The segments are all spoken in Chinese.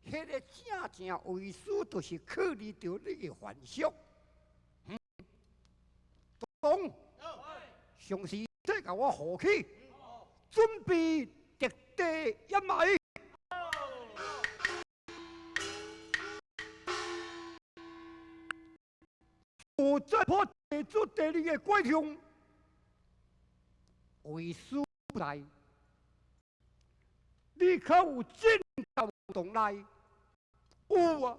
迄个正正为师，就是考虑到你的幻想。懂？上司再甲我好起，准备特地掩埋。我再破地主地理的怪腔，为师来，你可有进到洞内？有啊，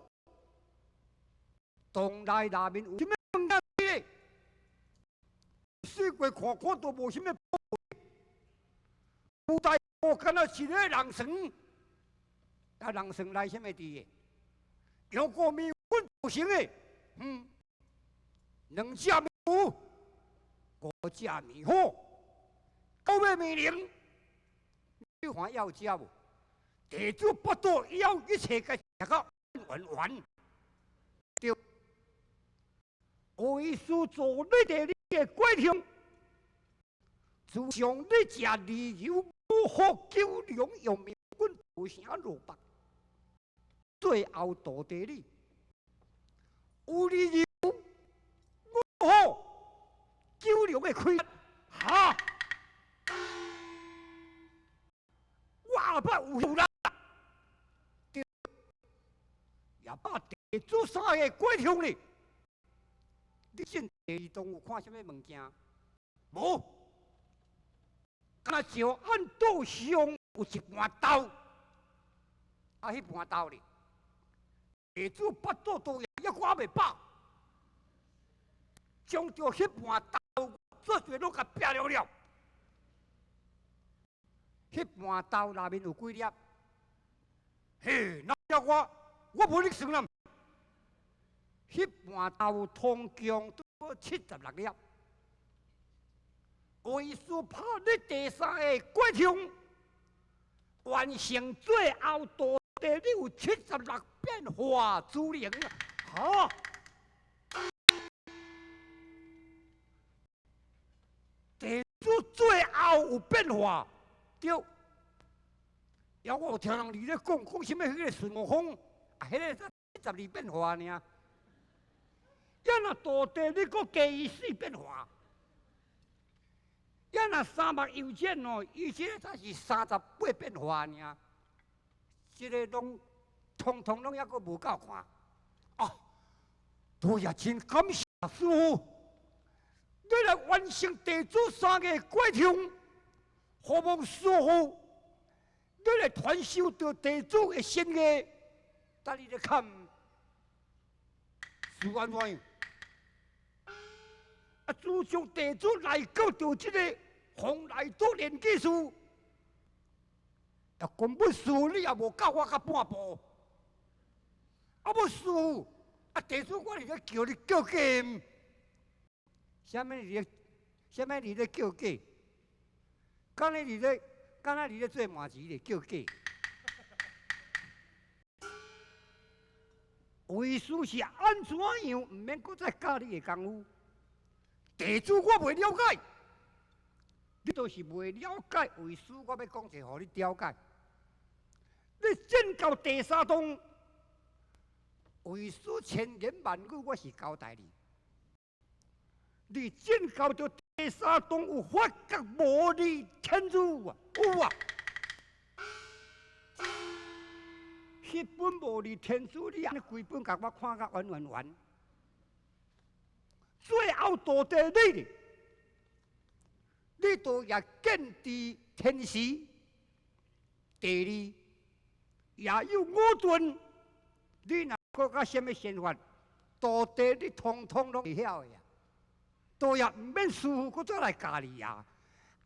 洞内内面有啥物物件咧？四过看看都无啥物。有代无敢若是个人绳，啊人绳来啥物字的？有个面粉造成的，2只面糊，5只面糊，9尾面灵，你看要食无？地主不多，要一切个食到完。对，为师做你地理的怪腔，自从你食豉油不好酒量，用面粉造成落白，最后大地理有豉油。好，酒量的开哈，我后摆有啦，对，也把地主3个过向哩。你进地洞有看什么物件？无，敢就按道上有一盘豆，啊，迄盘豆哩，地主8肚都也我未饱。将着迄盘豆做做拢甲劈了了，迄盘豆内面有几粒？嘿，那叫我无你算啦。迄盘豆通共都76粒。为师拍你第3个过程，完成最后大地你有76变化之灵啊！地主最后有变化，对。要我有听人伫咧讲什么迄个孙悟空，啊，迄个72变化呢？要若大地你搁加伊4变化，要若3目有见哦，伊这个才是38变化呢。这个拢通通拢还阁无够看。哦，都也真感谢师傅。你来完成地主3个过程，何望师傅，你来传授到地主的心意，等你来看，是安怎样？啊，自从地主来到到这个蓬莱岛练技术，啊，根本师傅你也无教我到半步，啊，要师傅，啊，地主我是咧叫你叫价。啥物你咧叫价？敢若你咧做麻糍咧叫价？为师是安怎样？毋免搁再教你的功夫。地主我袂了解，你都是袂了解。为师我要讲一个，互你了解。你进到第3洞，为师千言万语我是交代你。你进到着第3洞有法觉无离天主啊，有啊！迄本无离天主，你安尼规本甲我看甲完。最后大地你都也见知天时、地利，也有五顿。你若搁甲什么先法，大地你通通拢会晓的。都也唔免师傅搁再来教你啊！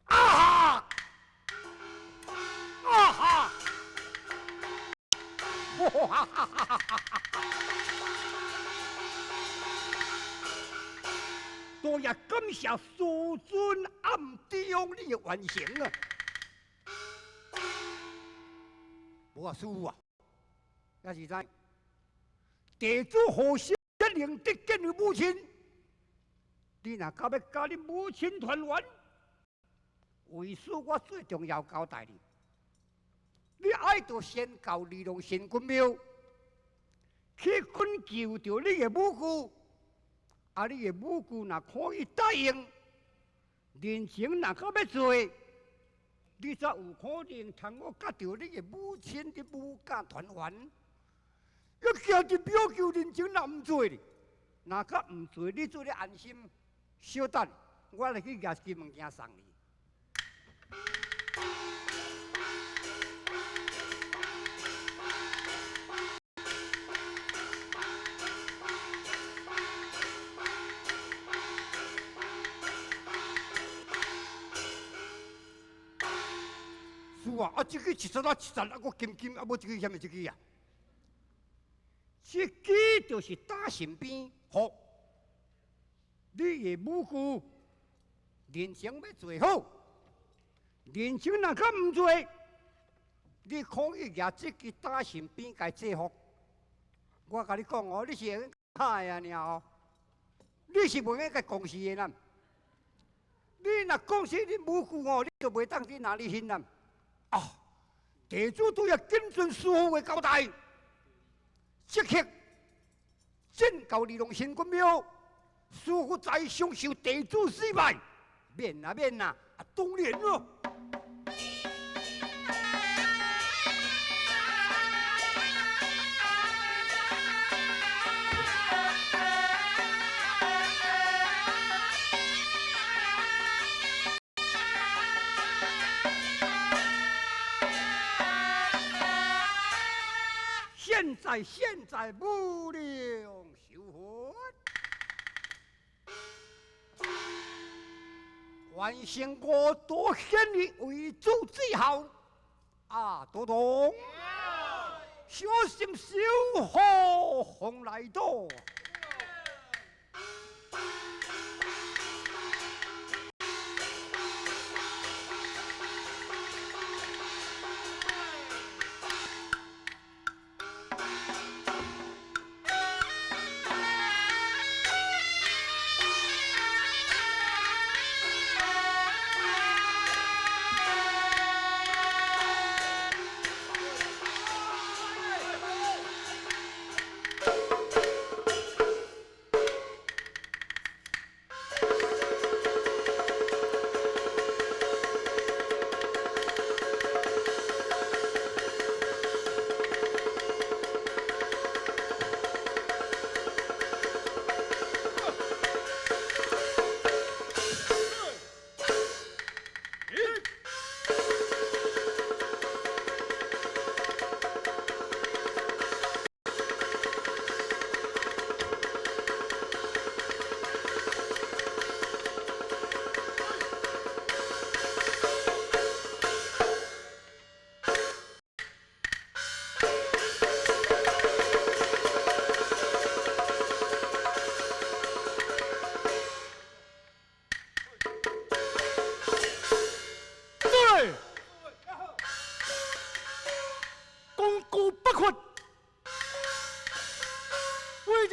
啊哈！啊哈！哇哈哈哈！都也感谢师尊暗地用你的完成啊！无啊，师傅啊，也是知地主何时能得见你母亲？你若到要甲你母亲团圆，为师我最重要交代你，你爱着先到利用神君庙，去恳求着你的母舅，啊，你的母舅若可以答应，人情若够要做，你才有可能通我甲着你的母亲的母家团圆。要行伫表求人情，若毋做哩，若甲毋做，你做咧安心。小等，我来去拿一件物件送你。是啊，这个七十啊，我金金啊，无这个什么这个啊？这个就是打身边，好，你的母舅人情要做好，人情若甲毋做，你可以拿这个打身边来制服。我甲你讲哦，你是会嗨啊尔哦，你是袂用甲公司的人。你若讲死你母舅哦，你就袂当去哪里信任。啊，地主都要谨遵师傅的交代，即刻转到利用新君庙，师傅在上受地主失败，免啊免啊，当然咯。现在不良修婚，完成我多献你为主之后，啊，多多，小心小火红来多。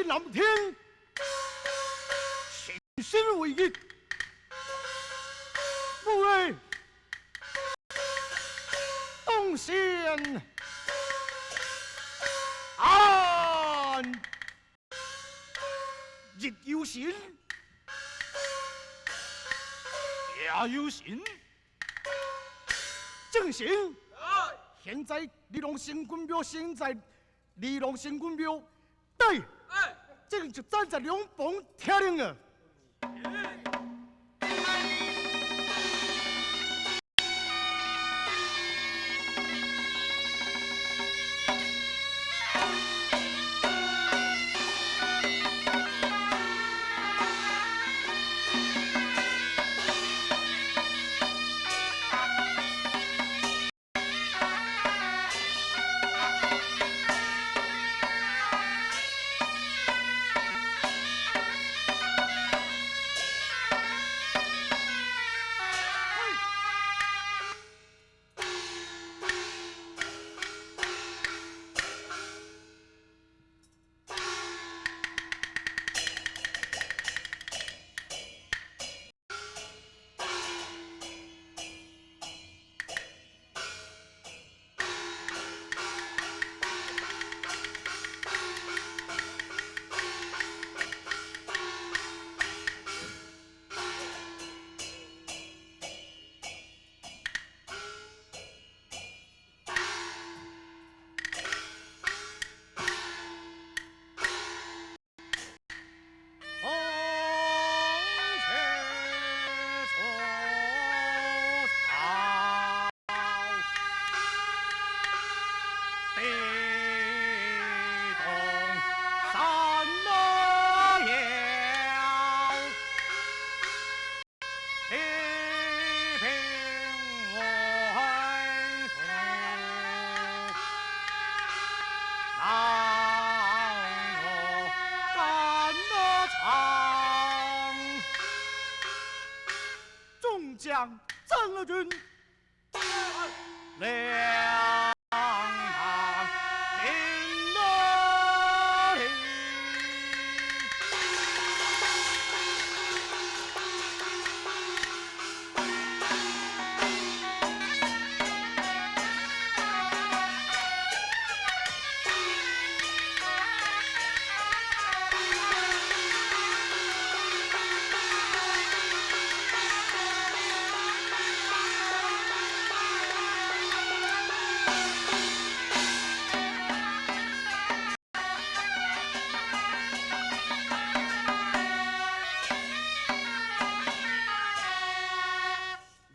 蓝天，信心为义，不为东县安，日有神，夜有神，正行。现在你龙神君庙，现在你龙神君庙，对。这个就站在两旁听令了。了军，两旁听我听。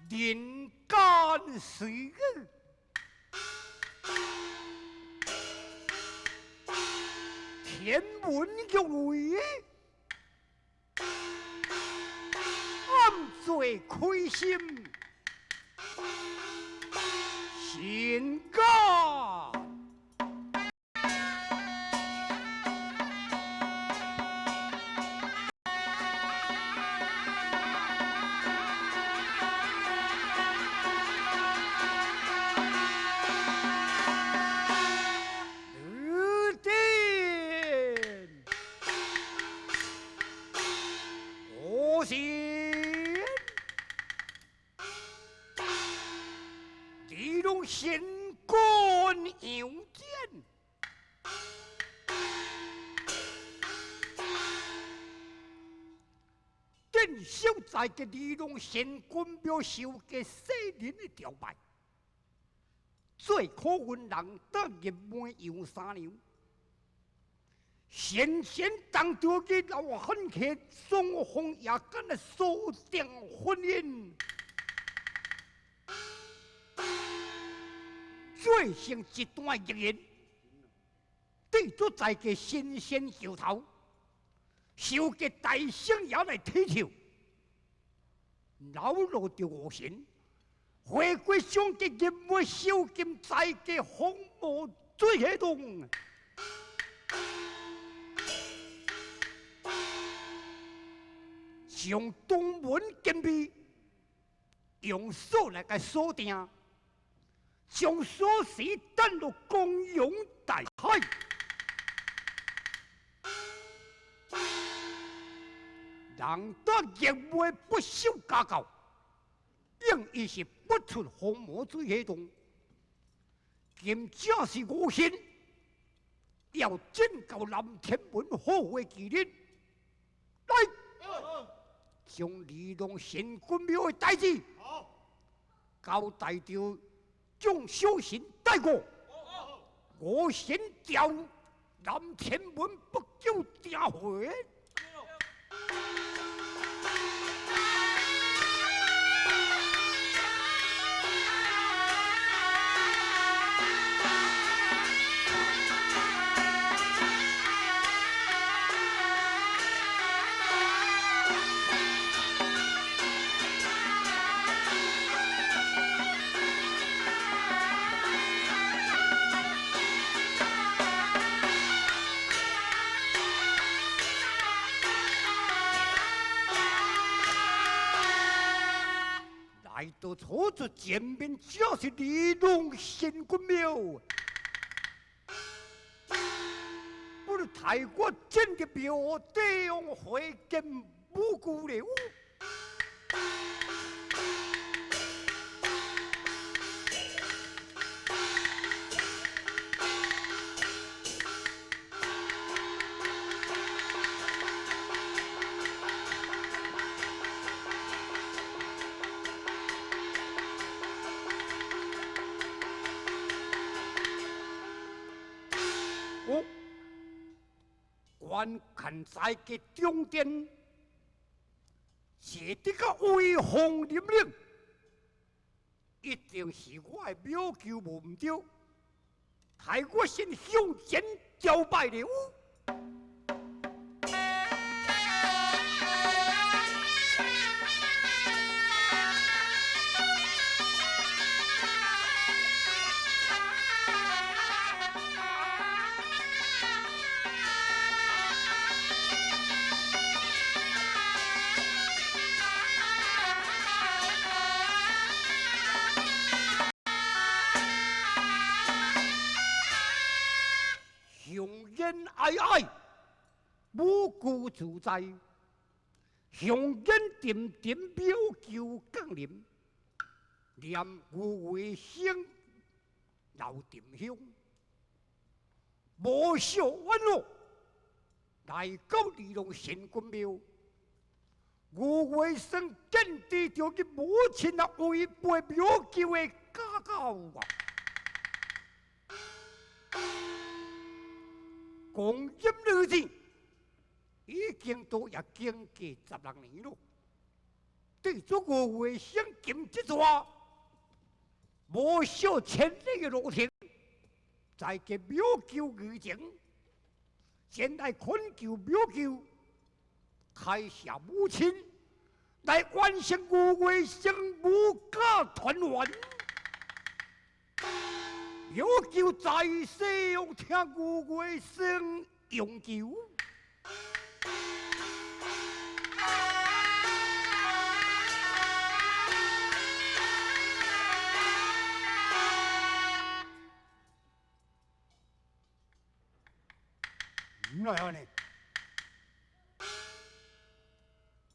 人间岁月，天文玉位，暗罪亏心，心肝。新官有见，镇守在个利用新官庙受嘅世人的朝拜，最可恨人得入门游三娘，先前当着嘅老汉客双方也跟了锁定婚姻。最成一段遗言，对住在个新鲜石头，受个大圣爷来体条，老路着无神，回归上个业务受金在个荒漠最下动，将东门禁闭，用锁来个锁定。将锁匙等入公用大海，人得业务不守家教，应伊是不出荒漠水下动。今正是无心，要拯救南天门好会纪念，来，将利用神君庙的代志交代着。将小心带过，我先调南天门不久定会。来到初次见面，就是利用神君庙，不如太过真的庙地用会见无辜了。观看在个中间，是这个威风凛凛，一定是我的庙求无唔对，害我先向前交拜了。雄言哀哀，无辜自在；雄言点点表求降临，念无为生老沉香，无少冤枉来到利用神君庙。无为生见地着你母亲啊，违背庙求的家教啊！公音女子已经都也经过16年了，对这无为生今之话，无少千里的路程，在给庙求于前，前来恳求庙求。开下母亲来完成无为生母家团圆，要求在世用听无为生永久。哪样呢？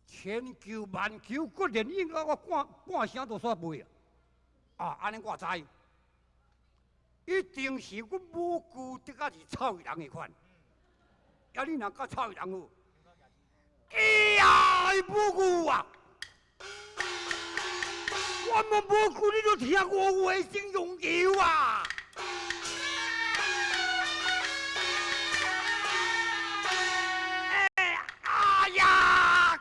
千求万求，搁连应我半声都煞袂啊！安尼我知，一定是阮母舅得个是臭人的款。要你若甲臭人好，哎呀，母舅啊！我们母舅你都听我话声永久啊！哎呀！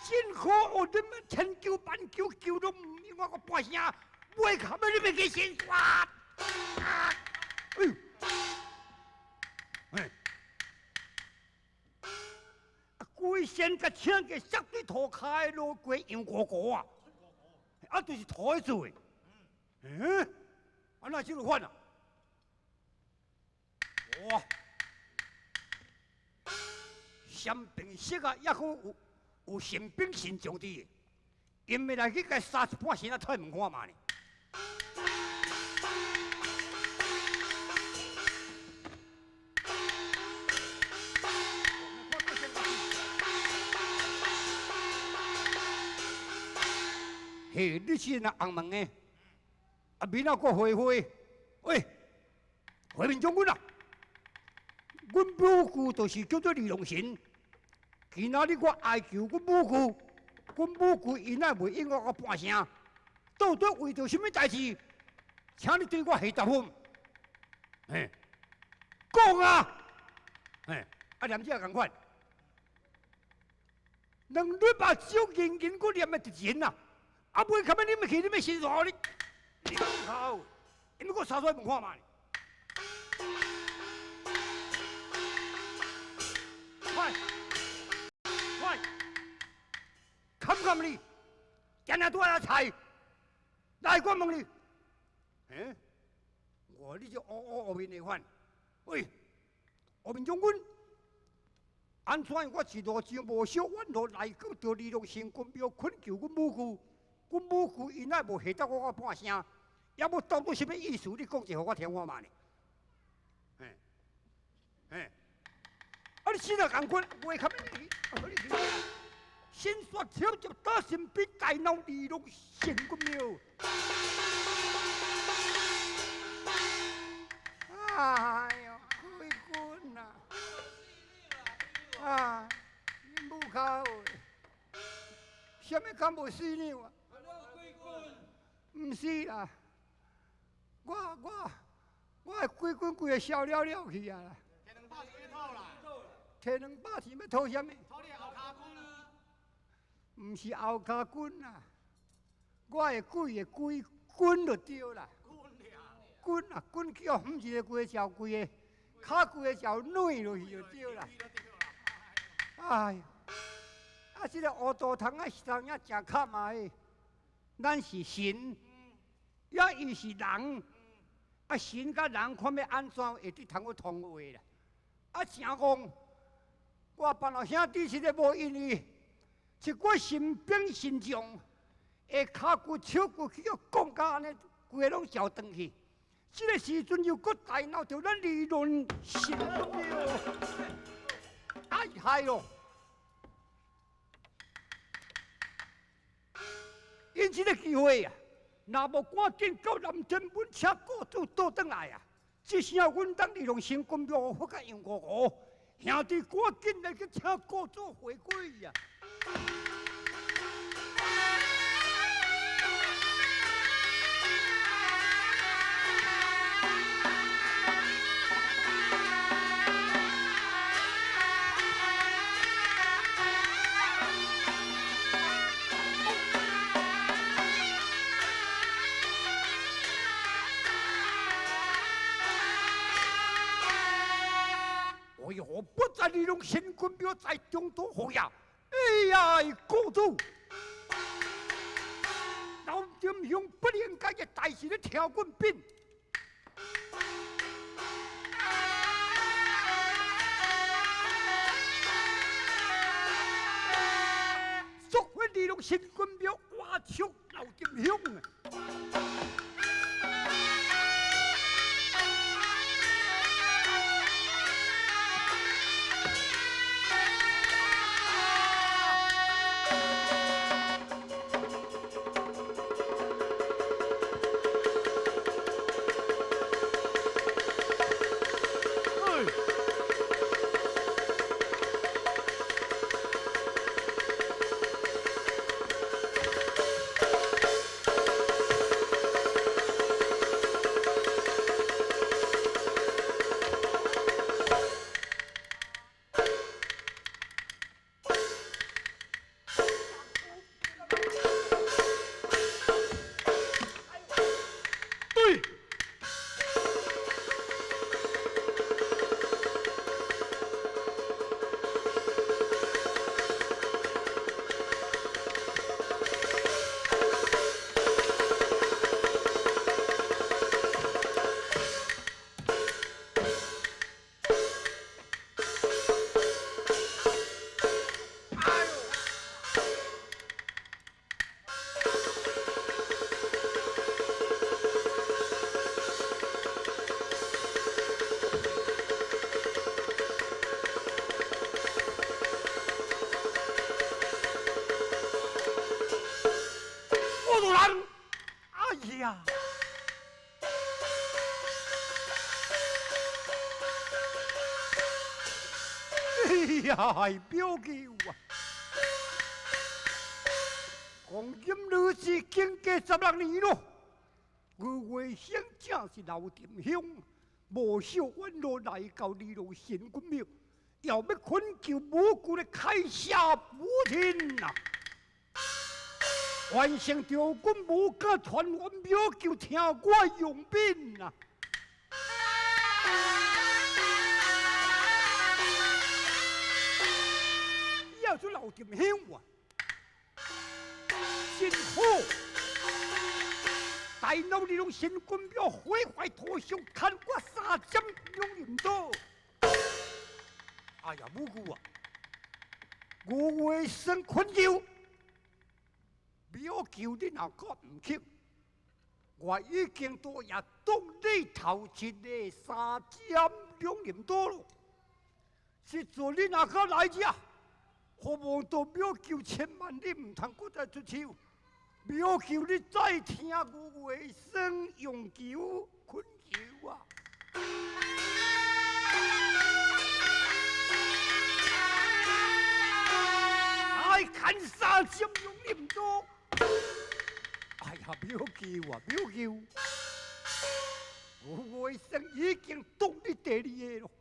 真好，我你们千求万求，求都唔应我个半声，袂靠要你们去先刷。规身甲请个摔对涂开路过杨哥哥啊，啊，就是涂的做的。啊那这个款啊，哇，香槟色啊，也好有神兵神将的，因为来去甲杀一半身啊，太门看嘛呢。嘿，你是那红门的，啊，面啊个灰灰，喂，回民将军啊，阮母舅就是叫做李龙神，今仔日我哀求阮母舅，阮母舅因奈袂应我个半声，到底为着什么代志？请你对我下答复。嘿，讲啊！嘿，啊念这共款，两日把酒认认个念的直人啊！啊，袂看要你们去，你们先说你，你好，你们给我杀出来问看嘛？快，快，看不看你？今日多少菜？来，我问你，我你就黑面的款，喂，黑面将军。安怎我一路上无少弯路来到着利用神君庙恳求阮母舅，阮母舅因奈无下答我半声，也无到底什么意思？你讲一下我听我嘛呢？啊你现在共款，袂较你先说跳就打神兵大闹利用神君庙。哎呦，贵君呐！啊，你母口，什么敢无死呢？唔是啦，我的贵军规个烧了了去啊！摕200钱要讨什么？讨你后骹军啊！唔是后骹军啊，我的贵个贵军就对啦。军啊，军叫唔是个贵叫贵个，骹贵个叫软落去就对啦。哎呀，啊！这个乌道汤啊，人也真卡嘛的。咱是神，也伊是人，啊神甲人看要安怎会得通个通话啦？啊，正讲，我办了兄弟是个无因为，是我身边神将，下骹骨手骨去个讲甲安尼，规个拢消断去。这个时阵又搁大闹着咱理论新了，哎嗨哟！因这个机会啊，若无赶紧到南天本车过主倒转来啊，这声阮当理论新军庙发甲杨五五，兄弟赶紧来去请过主回归呀！为何不在利用新军庙在中途后呀？哎呀，公主，老金兄不应该嘅大事咧挑阮兵，足会利用新军庙挖出老金兄啊！哎呀！哎呀，表舅啊！光阴如是，经过16年咯。我外甥正是老店兄，无少弯路来到二路神君庙，要要恳求母姑的开下母亲呐！完成着阮无敢传阮庙就听我用兵呐！要做老店兄啊，真好！大闹你用神君庙毁坏土上，砍我3针两银刀！哎呀，母姑啊，我为生困求。庙求你若个唔去，我已经多也当你头前的3针2银刀咯。实在你若个来者，何望到庙求千万你唔通搁再出手。庙求你再听我为生用求恳求啊！哎，砍3针2银刀！哎呀，表舅啊，表舅，我外甥已经当你第2个咯。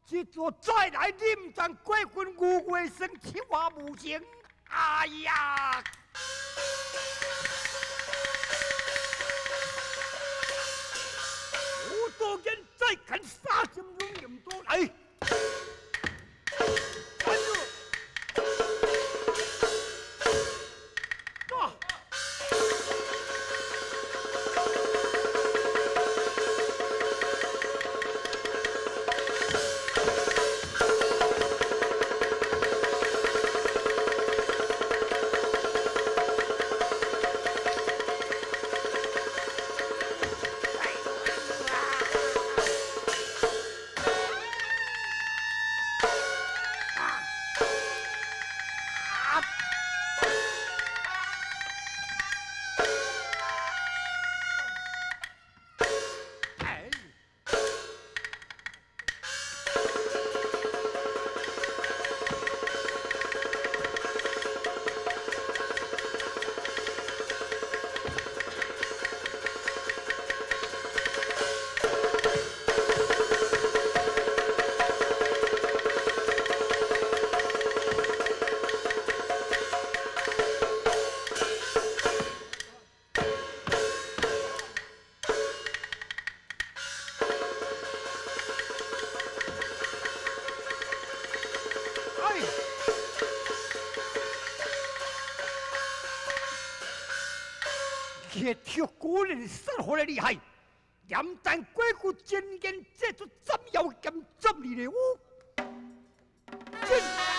这座再来你唔通过分我外甥欺我无情。哎呀！我当然再砍3针2银刀来。是跳鼓人杀好的厉害，两弹鬼谷真言这就怎要敢怎你的我？真。